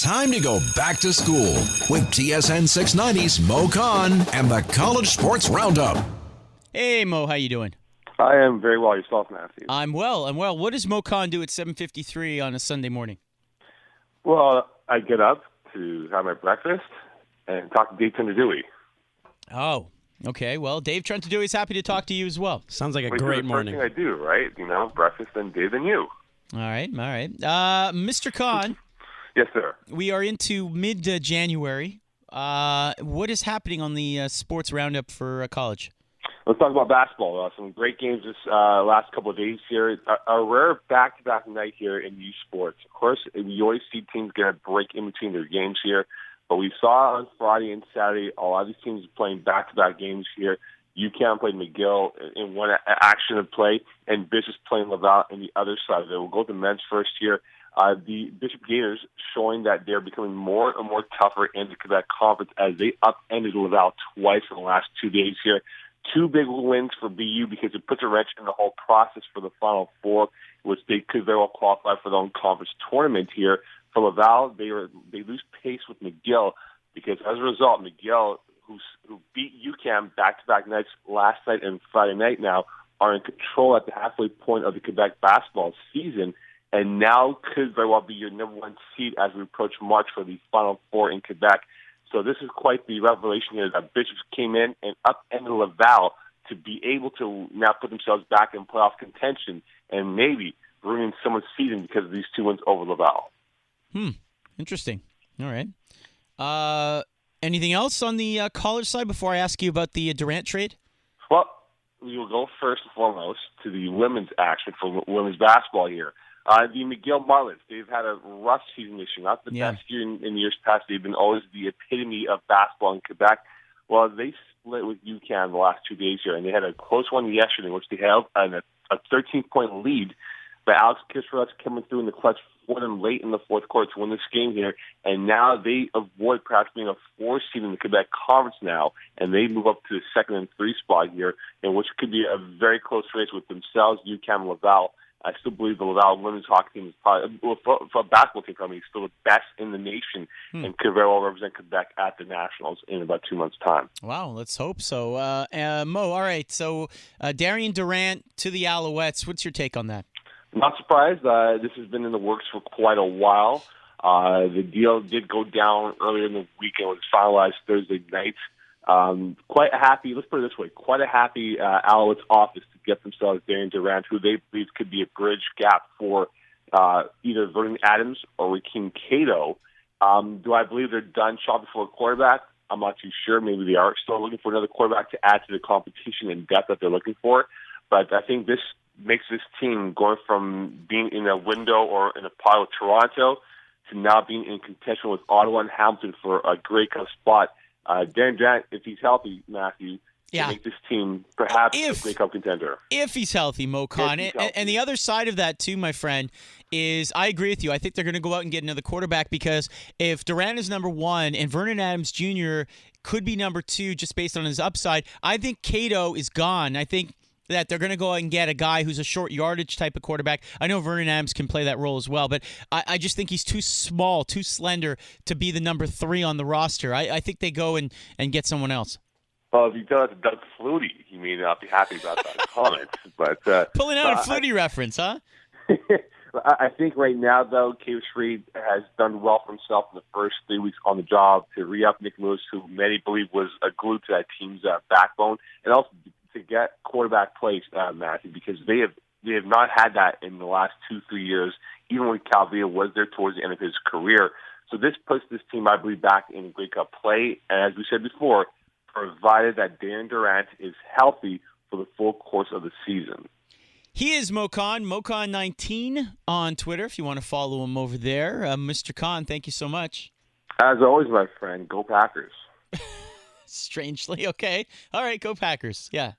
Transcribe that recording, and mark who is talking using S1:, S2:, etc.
S1: Time to go back to school with TSN 690's Mo Khan and the College Sports Roundup.
S2: Hey, Mo, how you doing?
S3: I am very well. Yourself, Matthew?
S2: I'm well. What does Mo Khan do at 7:53 on a Sunday morning?
S3: Well, I get up to have my breakfast and talk to Dave Tenderdewey.
S2: Oh, okay. Well, Dave Trentadue is happy to talk to you as well.
S4: Sounds like a
S3: Which is
S4: great
S3: the
S4: morning.
S3: First thing I do, right? Breakfast, then Dave, then you.
S2: All right. Mr. Khan,
S3: Yes, sir.
S2: we are into mid-January. What is happening on the sports roundup for college?
S3: Let's talk about basketball. Some great games this last couple of days here. A rare back-to-back night here in youth sports. Of course, we always see teams get a break in between their games here. But we saw on Friday and Saturday a lot of these teams playing back-to-back games here. UCAM played McGill in one action of play, and Bishop's playing Laval on the other side of it. We'll go to men's first here. The Bishop Gators showing that they're becoming more and more tougher in the Quebec Conference as they upended Laval twice in the last 2 days here. Two big wins for BU because it puts a wrench in the whole process for the Final Four, which they could very well qualify for their own conference tournament here. For Laval, they lose pace with McGill because as a result, McGill, who beat UCAM back-to-back nights last night and Friday night now, are in control at the halfway point of the Quebec basketball season, and now could very well be your number one seed as we approach March for the Final Four in Quebec. So this is quite the revelation here that Bishops came in and upended Laval to be able to now put themselves back in playoff contention and maybe ruining someone's season because of these two wins over Laval.
S2: Interesting. All right. Anything else on the college side before I ask you about the Durant trade?
S3: Well, we will go first and foremost to the women's action for women's basketball here. The McGill Marlins, they've had a rough season this year. Not the best year in years past. They've been always the epitome of basketball in Quebec. Well, they split with UCAM the last 2 days here, and they had a close one yesterday, which they held on a 13-point lead. But Alex Kisrel's coming through in the clutch for them late in the fourth quarter to win this game here, and now they avoid perhaps being a 4 seed in the Quebec Conference now, and they move up to the 2nd and 3 spot here, in which could be a very close race with themselves, UCAM, and Laval. I still believe the Laval women's hockey team is probably, for a basketball team, probably still the best in the nation and could very well represent Quebec at the Nationals in about 2 months' time.
S2: Wow, let's hope so. Mo, all right, so Darian Durant to the Alouettes. What's your take on that?
S3: Not surprised. This has been in the works for quite a while. The deal did go down earlier in the week and was finalized Thursday night. Quite happy, let's put it this way, quite a happy Alouettes office to get themselves Darian Durant, who they believe could be a bridge gap for either Vernon Adams or Rakeem Cato. Do I believe they're done shopping for a quarterback? I'm not too sure. Maybe they are still looking for another quarterback to add to the competition and depth that they're looking for. But I think this makes this team going from being in a window or in a pile with Toronto to now being in contention with Ottawa and Hamilton for a Grey Cup spot. Darian Durant, if he's healthy, Matthew, can make this team perhaps a Grey Cup contender.
S2: If he's healthy, Mo Khan. And the other side of that, too, my friend, is I agree with you. I think they're going to go out and get another quarterback because if Durant is number one and Vernon Adams Jr. could be number two just based on his upside, I think Cato is gone. I think that they're going to go out and get a guy who's a short yardage type of quarterback. I know Vernon Adams can play that role as well, but I just think he's too small, too slender to be the number 3 on the roster. I think they go and get someone else.
S3: Well, if you tell that to Doug Flutie, he may not be happy about that comment. But
S2: pulling out a Flutie reference, huh?
S3: I think right now, though, Cave Reed has done well for himself in the first 3 weeks on the job to re-up Nick Lewis, who many believe was a glue to that team's backbone, and also to get quarterback play, Matthew, because they have not had that in the last 2-3 years, even when Calvillo was there towards the end of his career. So this puts this team, I believe, back in Grey Cup play, and as we said before, provided that Darian Durant is healthy for the full course of the season.
S2: He is Mo Khan, MoKhan19 on Twitter, if you want to follow him over there. Mr. Khan, thank you so much.
S3: As always, my friend, go Packers.
S2: Strangely, okay. All right, go Packers. Yeah.